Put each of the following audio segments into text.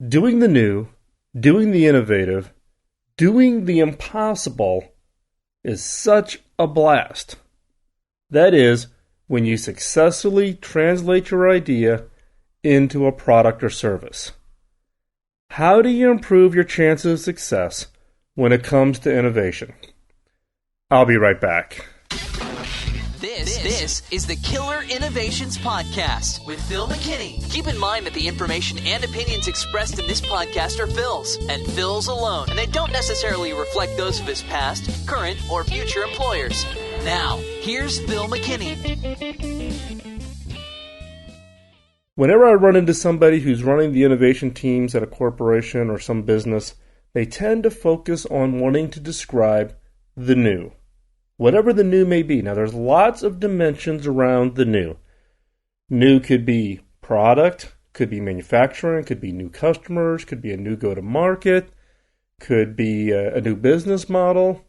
Doing the new, doing the innovative, doing the impossible is such a blast. That is, when you successfully translate your idea into a product or service. How do you improve your chances of success when it comes to innovation? I'll be right back. This is the Killer Innovations Podcast with Phil McKinney. Keep in mind that the information and opinions expressed in this podcast are Phil's, and Phil's alone, and they don't necessarily reflect those of his past, current, or future employers. Now, here's Phil McKinney. Whenever I run into somebody who's running the innovation teams at a corporation or some business, they tend to focus on wanting to describe the new. Whatever the new may be. Now, there's lots of dimensions around the new. New could be product, could be manufacturing, could be new customers, could be a new go-to-market, could be a new business model.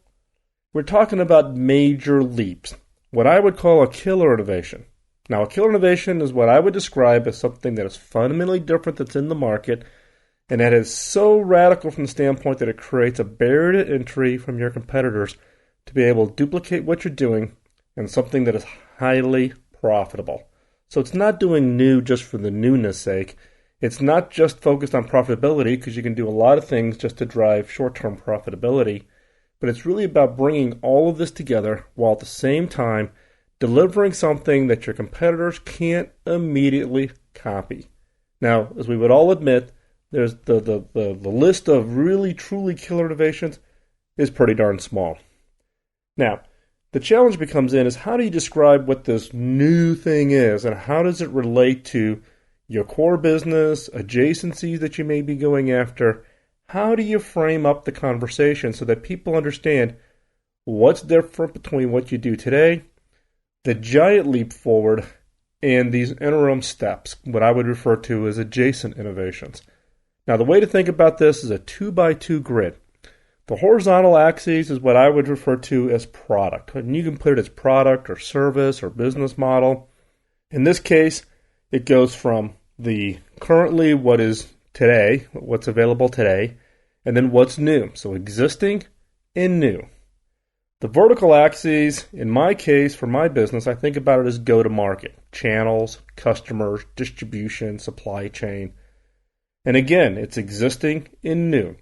We're talking about major leaps, what I would call a killer innovation. Now, a killer innovation is what I would describe as something that is fundamentally different that's in the market, and that is so radical from the standpoint that it creates a barrier to entry from your competitors to be able to duplicate what you're doing and something that is highly profitable. So it's not doing new just for the newness sake. It's not just focused on profitability, because you can do a lot of things just to drive short-term profitability, but it's really about bringing all of this together while at the same time delivering something that your competitors can't immediately copy. Now, as we would all admit, there's the list of really truly killer innovations is pretty darn small. Now, the challenge becomes is how do you describe what this new thing is, and how does it relate to your core business, adjacencies that you may be going after? How do you frame up the conversation so that people understand what's different between what you do today, the giant leap forward, and these interim steps, what I would refer to as adjacent innovations? Now, the way to think about this is a 2x2 grid. The horizontal axis is what I would refer to as product. And you can put it as product or service or business model. In this case, it goes from the currently what is today, what's available today, and then what's new. So existing and new. The vertical axis, in my case, for my business, I think about it as go-to-market. Channels, customers, distribution, supply chain. And again, it's existing and new.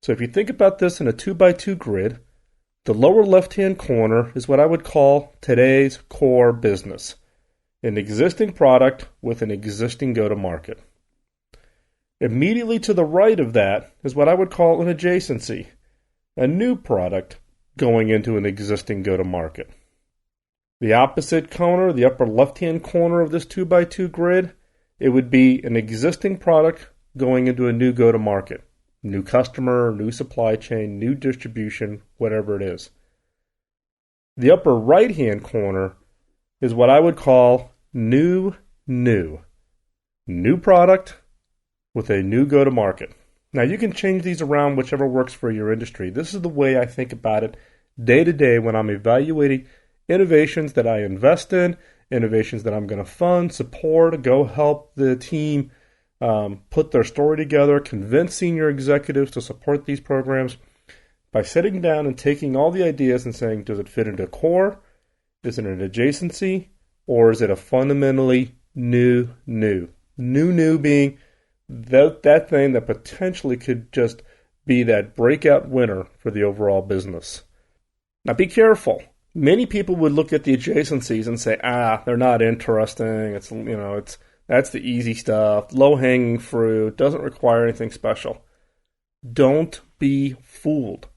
So if you think about this in a 2x2 grid, the lower left-hand corner is what I would call today's core business. An existing product with an existing go-to-market. Immediately to the right of that is what I would call an adjacency. A new product going into an existing go-to-market. The opposite corner, the upper left-hand corner of this 2x2 grid, it would be an existing product going into a new go-to-market. New customer, new supply chain, new distribution, whatever it is. The upper right-hand corner is what I would call new. New product with a new go-to-market. Now, you can change these around whichever works for your industry. This is the way I think about it day to day when I'm evaluating innovations that I invest in, innovations that I'm going to fund, support, go help the team put their story together, convince senior executives to support these programs by sitting down and taking all the ideas and saying, does it fit into core? Is it an adjacency? Or is it a fundamentally new? New being that thing that potentially could just be that breakout winner for the overall business. Now be careful. Many people would look at the adjacencies and say, they're not interesting. That's the easy stuff, low-hanging fruit, doesn't require anything special. Don't be fooled.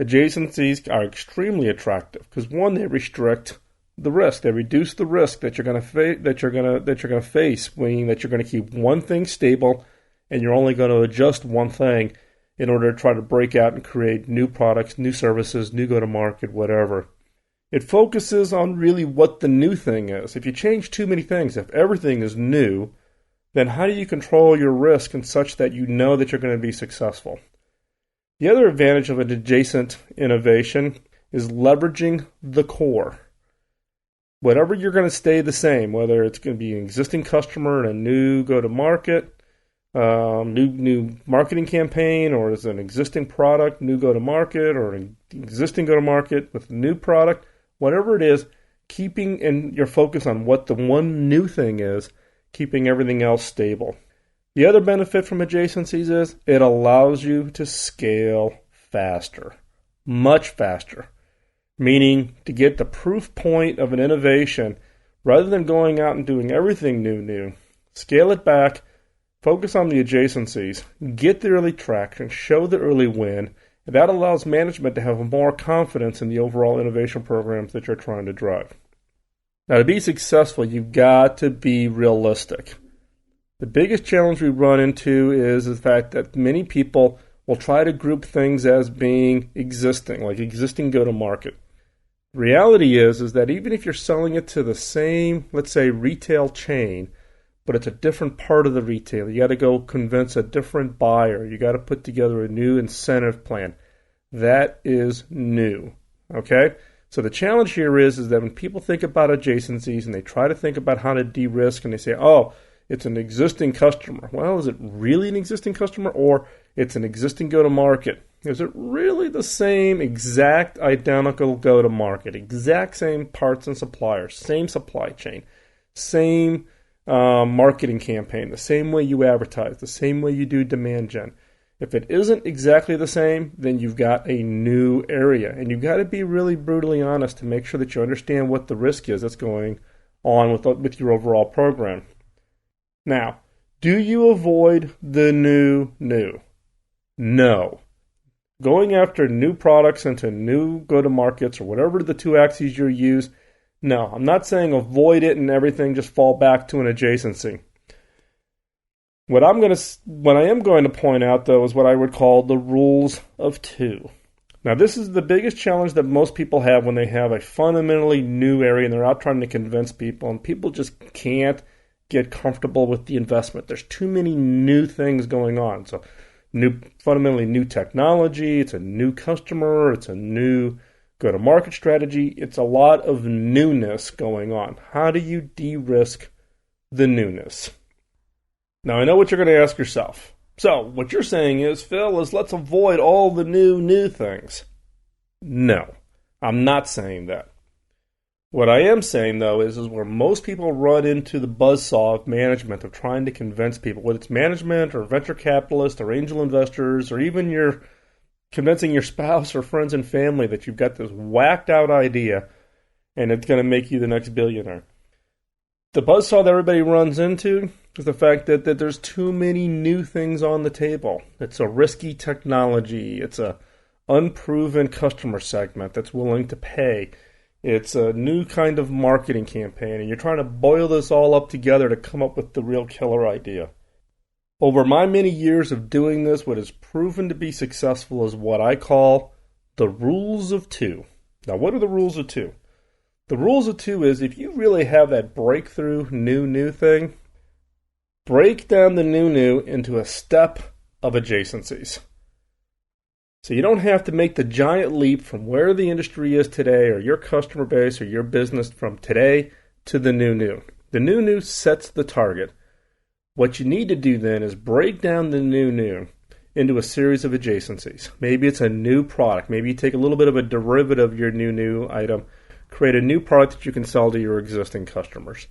Adjacencies are extremely attractive because one, they restrict the risk. They reduce the risk that you're going to face, meaning that you're going to keep one thing stable and you're only going to adjust one thing in order to try to break out and create new products, new services, new go-to-market, whatever. It focuses on really what the new thing is. If you change too many things, if everything is new, then how do you control your risk and such that you know that you're going to be successful? The other advantage of an adjacent innovation is leveraging the core. Whatever you're going to stay the same, whether it's going to be an existing customer and a new go-to-market, new marketing campaign, or is it an existing product, new go-to-market, or an existing go-to-market with a new product, whatever it is, keeping in your focus on what the one new thing is, keeping everything else stable. The other benefit from adjacencies is it allows you to scale faster, much faster, meaning to get the proof point of an innovation, rather than going out and doing everything new, scale it back, focus on the adjacencies, get the early traction, show the early win, and that allows management to have more confidence in the overall innovation programs that you're trying to drive. Now, to be successful, you've got to be realistic. The biggest challenge we run into is the fact that many people will try to group things as being existing, like existing go-to-market. The reality is that even if you're selling it to the same, let's say, retail chain, but it's a different part of the retailer, you got to go convince a different buyer, you got to put together a new incentive plan. That is new, okay? So the challenge here is that when people think about adjacencies and they try to think about how to de-risk and they say, oh, it's an existing customer. Well, is it really an existing customer, or it's an existing go-to-market? Is it really the same exact identical go-to-market, exact same parts and suppliers, same supply chain, same marketing campaign, the same way you advertise, the same way you do demand gen? If it isn't exactly the same, then you've got a new area, and you've got to be really brutally honest to make sure that you understand what the risk is that's going on with your overall program. Now, do you avoid the new? No. Going after new products into new go-to-markets or whatever the two axes you use, no. I'm not saying avoid it and everything just fall back to an adjacency. What I am going to point out, though, is what I would call the rules of two. Now, this is the biggest challenge that most people have when they have a fundamentally new area and they're out trying to convince people, and people just can't get comfortable with the investment. There's too many new things going on. So fundamentally new technology, it's a new customer, it's a new go-to-market strategy. It's a lot of newness going on. How do you de-risk the newness? Now, I know what you're going to ask yourself. So what you're saying is, Phil, let's avoid all the new things. No, I'm not saying that. What I am saying, though, is where most people run into the buzzsaw of management, of trying to convince people, whether it's management or venture capitalists or angel investors, or even you're convincing your spouse or friends and family that you've got this whacked out idea and it's going to make you the next billionaire. The buzzsaw that everybody runs into is the fact that there's too many new things on the table. It's a risky technology. It's a unproven customer segment that's willing to pay. It's a new kind of marketing campaign, and you're trying to boil this all up together to come up with the real killer idea. Over my many years of doing this, what has proven to be successful is what I call the rules of two. Now, what are the rules of two? The rules of two is if you really have that breakthrough new thing, break down the new into a step of adjacencies. So you don't have to make the giant leap from where the industry is today or your customer base or your business from today to the new. The new sets the target. What you need to do then is break down the new into a series of adjacencies. Maybe it's a new product. Maybe you take a little bit of a derivative of your new item, create a new product that you can sell to your existing customers.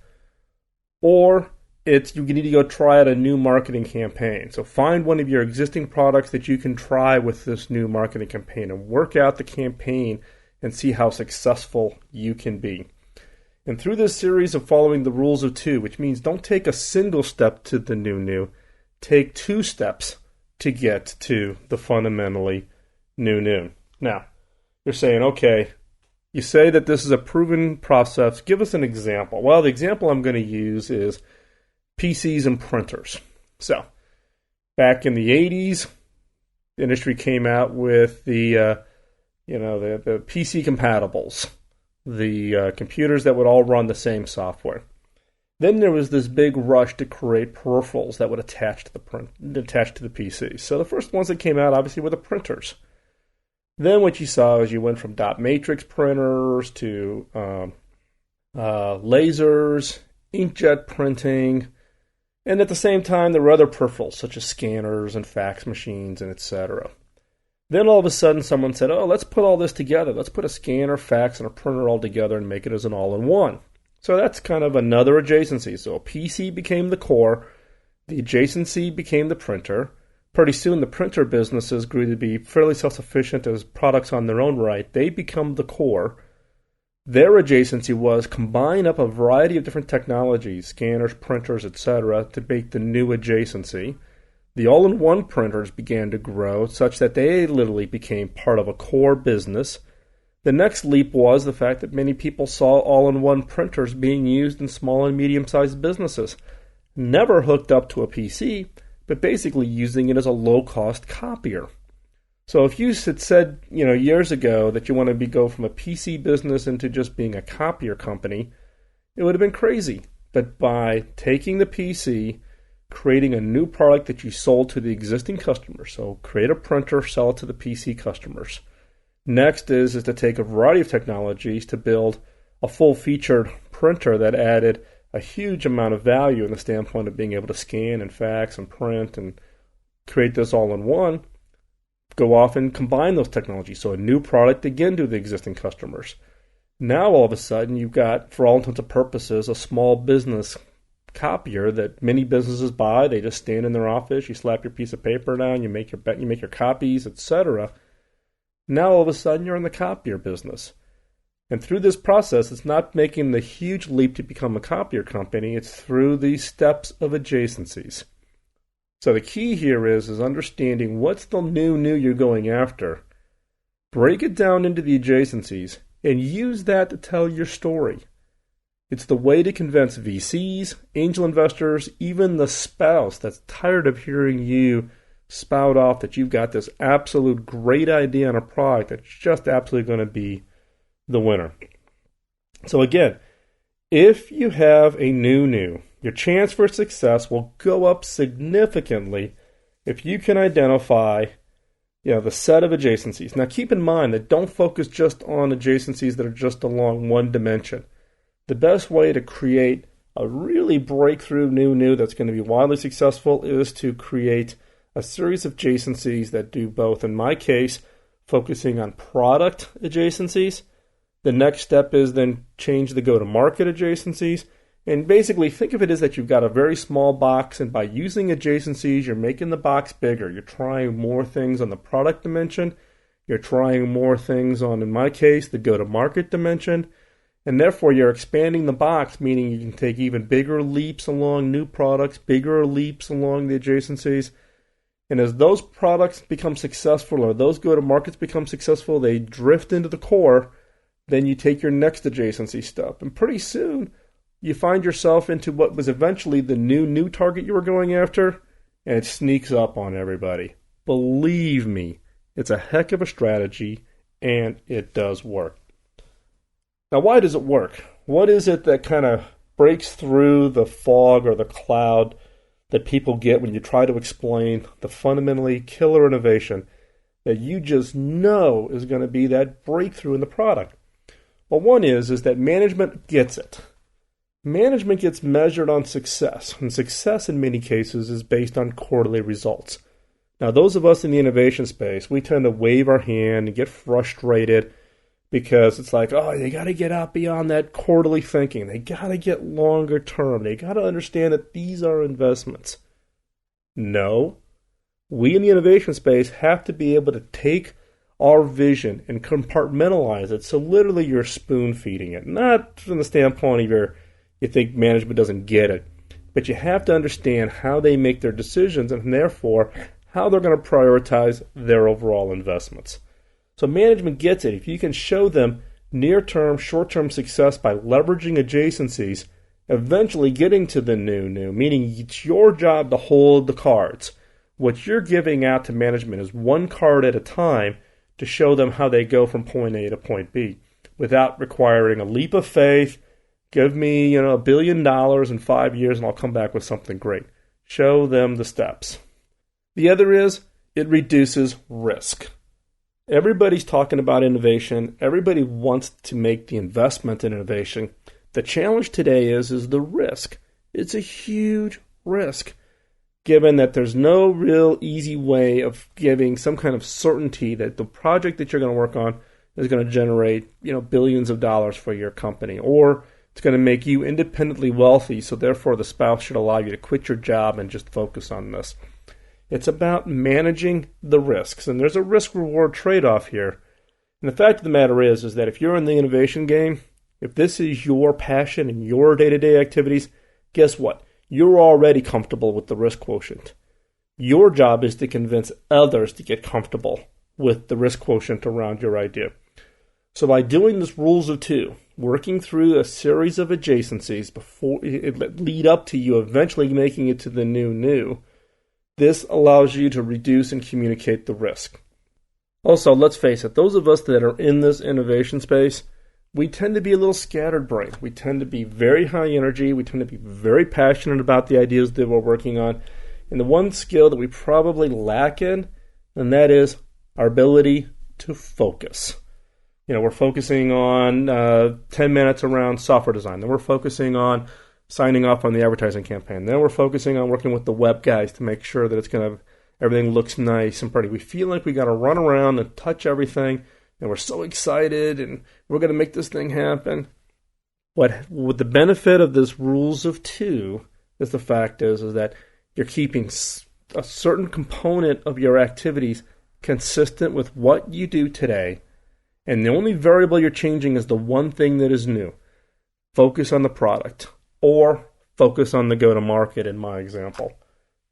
Or you need to go try out a new marketing campaign. So find one of your existing products that you can try with this new marketing campaign and work out the campaign and see how successful you can be. And through this series of following the rules of two, which means don't take a single step to the new, take two steps to get to the fundamentally new. Now, you're saying, okay, you say that this is a proven process. Give us an example. Well, the example I'm going to use is PCs and printers. So, back in the 80s, the industry came out with the PC compatibles, the computers that would all run the same software. Then there was this big rush to create peripherals that would attach to the PC. So the first ones that came out, obviously, were the printers. Then what you saw is you went from dot matrix printers to lasers, inkjet printing. And at the same time, there were other peripherals, such as scanners and fax machines and etc. Then all of a sudden, someone said, oh, let's put all this together. Let's put a scanner, fax, and a printer all together and make it as an all-in-one. So that's kind of another adjacency. So a PC became the core. The adjacency became the printer. Pretty soon, the printer businesses grew to be fairly self-sufficient as products on their own right. They become the core. Their adjacency was combine up a variety of different technologies, scanners, printers, etc., to make the new adjacency. The all-in-one printers began to grow such that they literally became part of a core business. The next leap was the fact that many people saw all-in-one printers being used in small and medium-sized businesses, never hooked up to a PC, but basically using it as a low-cost copier. So if you had said, years ago that you want to go from a PC business into just being a copier company, it would have been crazy. But by taking the PC, creating a new product that you sold to the existing customers, so create a printer, sell it to the PC customers. Next is to take a variety of technologies to build a full-featured printer that added a huge amount of value in the standpoint of being able to scan and fax and print and create this all in one. Go off and combine those technologies. So a new product again to the existing customers. Now all of a sudden you've got, for all intents and purposes, a small business copier that many businesses buy. They just stand in their office, you slap your piece of paper down, you make your copies, etc. Now all of a sudden you're in the copier business. And through this process, it's not making the huge leap to become a copier company, it's through these steps of adjacencies. So the key here is understanding what's the new you're going after. Break it down into the adjacencies and use that to tell your story. It's the way to convince VCs, angel investors, even the spouse that's tired of hearing you spout off that you've got this absolute great idea on a product that's just absolutely going to be the winner. So again, if you have a new, your chance for success will go up significantly if you can identify the set of adjacencies. Now keep in mind that don't focus just on adjacencies that are just along one dimension. The best way to create a really breakthrough new that's going to be wildly successful is to create a series of adjacencies that do both, in my case, focusing on product adjacencies. The next step is then change the go-to-market adjacencies. And basically think of it as that you've got a very small box, and by using adjacencies, you're making the box bigger. You're trying more things on the product dimension. You're trying more things on, in my case, the go-to-market dimension. And therefore, you're expanding the box, meaning you can take even bigger leaps along new products, bigger leaps along the adjacencies. And as those products become successful or those go-to-markets become successful, they drift into the core, then you take your next adjacency step. And pretty soon, you find yourself into what was eventually the new target you were going after, and it sneaks up on everybody. Believe me, it's a heck of a strategy, and it does work. Now, why does it work? What is it that kind of breaks through the fog or the cloud that people get when you try to explain the fundamentally killer innovation that you just know is going to be that breakthrough in the product? Well, one is that management gets it. Management gets measured on success, and success in many cases is based on quarterly results. Now, those of us in the innovation space, we tend to wave our hand and get frustrated because it's like, oh, they got to get out beyond that quarterly thinking. They got to get longer term. They got to understand that these are investments. No, we in the innovation space have to be able to take our vision and compartmentalize it. So literally you're spoon feeding it, not from the standpoint of you think management doesn't get it, but you have to understand how they make their decisions and therefore how they're going to prioritize their overall investments. So management gets it. If you can show them near-term, short-term success by leveraging adjacencies, eventually getting to the new, meaning it's your job to hold the cards. What you're giving out to management is one card at a time to show them how they go from point A to point B without requiring a leap of faith. Give me, $1 billion in 5 years and I'll come back with something great. Show them the steps. The other is it reduces risk. Everybody's talking about innovation. Everybody wants to make the investment in innovation. The challenge today is the risk. It's a huge risk, given that there's no real easy way of giving some kind of certainty that the project that you're going to work on is going to generate, billions of dollars for your company, or it's going to make you independently wealthy, so therefore the spouse should allow you to quit your job and just focus on this. It's about managing the risks, and there's a risk-reward trade-off here. And the fact of the matter is that if you're in the innovation game, if this is your passion and your day-to-day activities, guess what? You're already comfortable with the risk quotient. Your job is to convince others to get comfortable with the risk quotient around your idea. So by doing this rules of two, working through a series of adjacencies before it lead up to you eventually making it to the new, this allows you to reduce and communicate the risk. Also, let's face it, those of us that are in this innovation space, we tend to be a little scatterbrained. We tend to be very high energy. We tend to be very passionate about the ideas that we're working on. And the one skill that we probably lack in, and that is our ability to focus. We're focusing on 10 minutes around software design. Then we're focusing on signing off on the advertising campaign. Then we're focusing on working with the web guys to make sure that everything looks nice and pretty. We feel like we got to run around and touch everything, and we're so excited, and we're going to make this thing happen. What the benefit of this rules of two is the fact is that you're keeping a certain component of your activities consistent with what you do today, and the only variable you're changing is the one thing that is new. Focus on the product, or focus on the go-to-market in my example.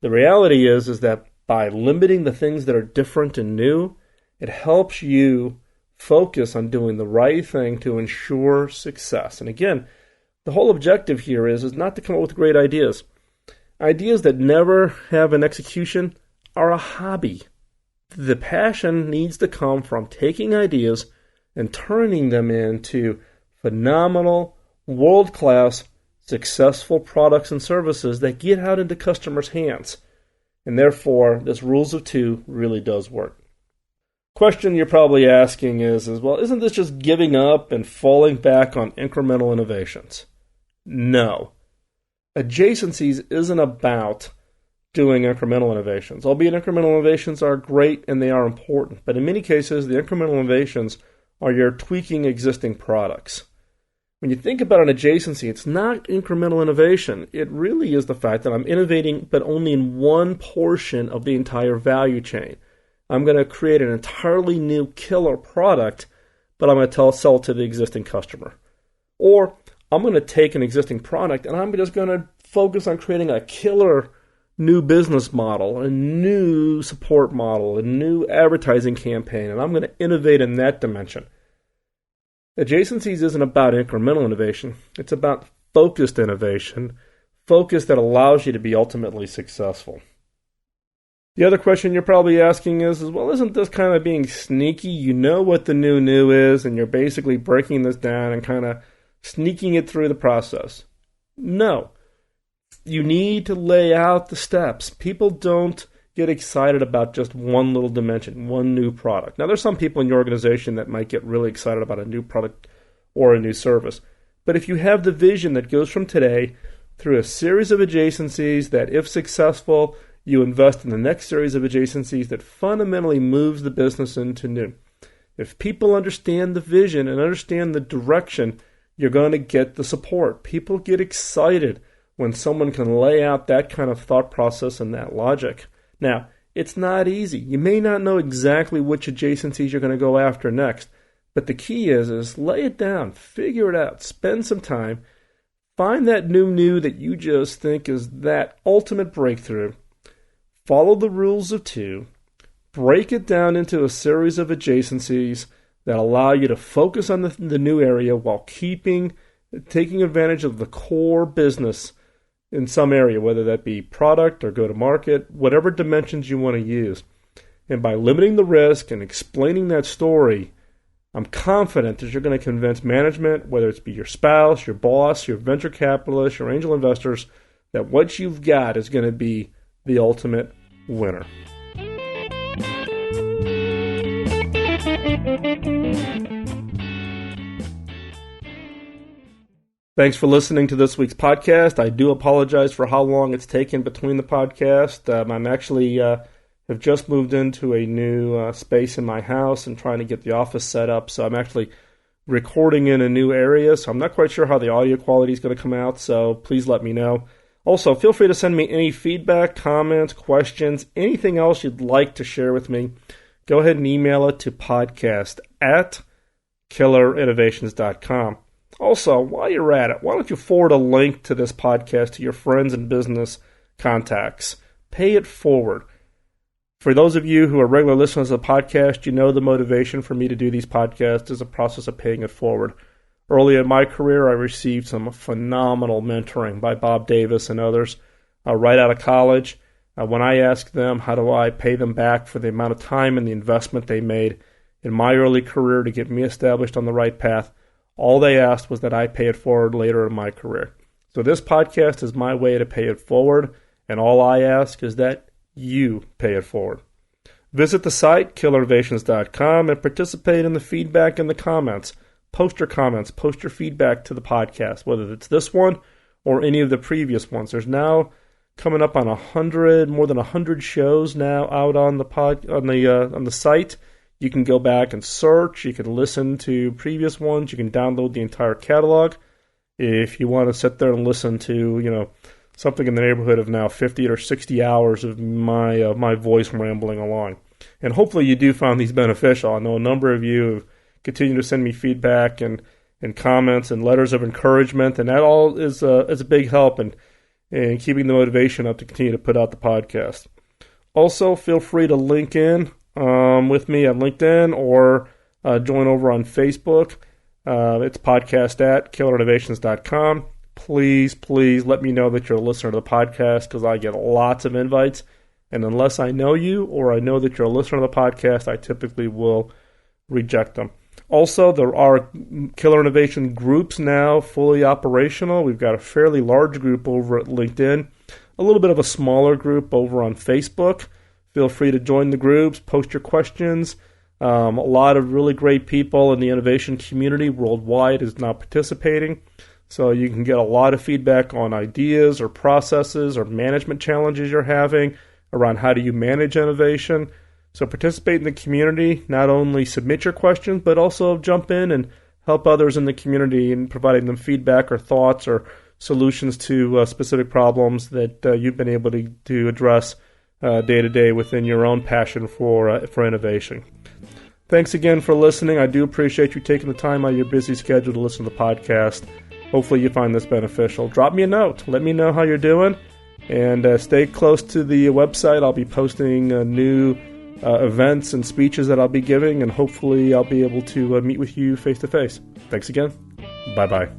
The reality is that by limiting the things that are different and new, it helps you focus on doing the right thing to ensure success. And again, the whole objective here is not to come up with great ideas. Ideas that never have an execution are a hobby. The passion needs to come from taking ideas and turning them into phenomenal, world-class, successful products and services that get out into customers' hands. And therefore, this rules of two really does work. Question you're probably asking is, well, isn't this just giving up and falling back on incremental innovations? No. Adjacencies isn't about doing incremental innovations, albeit incremental innovations are great and they are important. But in many cases, the incremental innovations are your tweaking existing products. When you think about an adjacency, it's not incremental innovation. It really is the fact that I'm innovating, but only in one portion of the entire value chain. I'm going to create an entirely new killer product, but I'm going to sell it to the existing customer. Or I'm going to take an existing product and I'm just going to focus on creating a killer new business model, a new support model, a new advertising campaign, and I'm going to innovate in that dimension. Adjacencies isn't about incremental innovation. It's about focused innovation, focus that allows you to be ultimately successful. The other question you're probably asking is, well, isn't this kind of being sneaky? You know what the new is, and you're basically breaking this down and kind of sneaking it through the process. No. You need to lay out the steps. People don't get excited about just one little dimension, one new product. Now, there's some people in your organization that might get really excited about a new product or a new service. But if you have the vision that goes from today through a series of adjacencies that, if successful, you invest in the next series of adjacencies that fundamentally moves the business into new. If people understand the vision and understand the direction, you're going to get the support. People get excited when someone can lay out that kind of thought process and that logic. Now, it's not easy. You may not know exactly which adjacencies you're going to go after next, but the key is lay it down, figure it out, spend some time, find that new that you just think is that ultimate breakthrough, follow the rules of two, break it down into a series of adjacencies that allow you to focus on the new area while taking advantage of the core business in some area, whether that be product or go-to-market, whatever dimensions you want to use. And by limiting the risk and explaining that story, I'm confident that you're going to convince management, whether it's be your spouse, your boss, your venture capitalists, your angel investors, that what you've got is going to be the ultimate winner. Thanks for listening to this week's podcast. I do apologize for how long it's taken between the podcast. I'm actually have just moved into a new space in my house and trying to get the office set up. So I'm actually recording in a new area. So I'm not quite sure how the audio quality is going to come out. So please let me know. Also, feel free to send me any feedback, comments, questions, anything else you'd like to share with me. Go ahead and email it to podcast@killerinnovations.com. Also, while you're at it, why don't you forward a link to this podcast to your friends and business contacts? Pay it forward. For those of you who are regular listeners of the podcast, you know the motivation for me to do these podcasts is a process of paying it forward. Early in my career, I received some phenomenal mentoring by Bob Davis and others right out of college. When I asked them how do I pay them back for the amount of time and the investment they made in my early career to get me established on the right path, all they asked was that I pay it forward later in my career. So this podcast is my way to pay it forward, and all I ask is that you pay it forward. Visit the site, killerinnovations.com, and participate in the feedback and the comments. Post your comments, post your feedback to the podcast, whether it's this one or any of the previous ones. There's now coming up on more than 100 shows now out on the site. You can go back and search. You can listen to previous ones. You can download the entire catalog. If you want to sit there and listen to, something in the neighborhood of now 50 or 60 hours of my voice rambling along. And hopefully you do find these beneficial. I know a number of you have continued to send me feedback and comments and letters of encouragement, and that all is a big help in keeping the motivation up to continue to put out the podcast. Also, feel free to link in with me on LinkedIn or join over on Facebook. It's podcast@killerinnovations.com. Please let me know that you're a listener to the podcast, because I get lots of invites. And unless I know you or I know that you're a listener to the podcast, I typically will reject them. Also, there are Killer Innovation groups now fully operational. We've got a fairly large group over at LinkedIn, a little bit of a smaller group over on Facebook. Feel free to join the groups, post your questions. A lot of really great people in the innovation community worldwide is now participating. So you can get a lot of feedback on ideas or processes or management challenges you're having around how do you manage innovation. So participate in the community, not only submit your questions, but also jump in and help others in the community in providing them feedback or thoughts or solutions to specific problems that you've been able to address day to day within your own passion for innovation. Thanks again for listening. I do appreciate you taking the time out of your busy schedule to listen to the podcast. Hopefully you find this beneficial. Drop me a note. Let me know how you're doing. And stay close to the website. I'll be posting new events and speeches that I'll be giving, and hopefully I'll be able to meet with you face-to-face. Thanks again. Bye-bye.